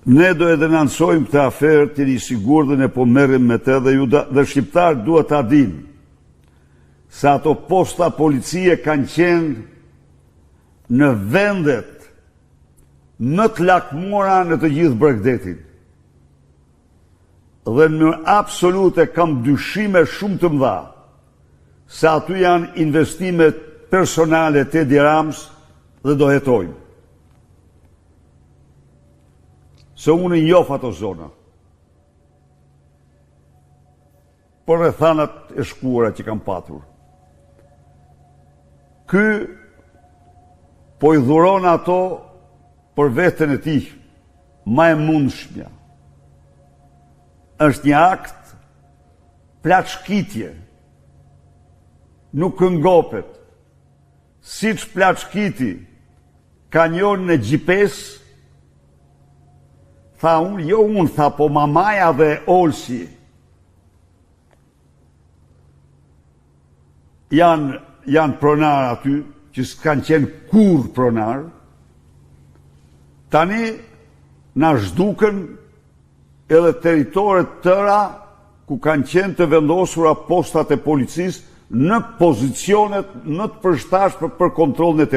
Ne do e denoncojmë këtë aferë, të risigur dhe ne po merrim me të dhe shqiptarë duhet ta dinë se ato posta policie kanë qenë në vendet më të lakmura në të gjithë Bregdetin. Dhe në absolute kam dyshime shumë të mëdha se aty janë investime personale të Edi Rams dhe do hetojmë. Se unë njoh ato zona. Por rrethanat e shkuara që kam patur. Ky po i dhuron ato për veten e tij, ma e mundshmja. Është një akt plaçkitje. Nuk këngopet. Siç plaçkiti kanionin e GPS, tha unë, jo unë, tha po mamaja dhe Olsi janë pronar aty, që s'kanë qenë kur pronar, tani na zhduken edhe teritoret tëra ku kanë qenë të vendosura postat e policisë në pozicionet në të përshtatshme për kontrollin e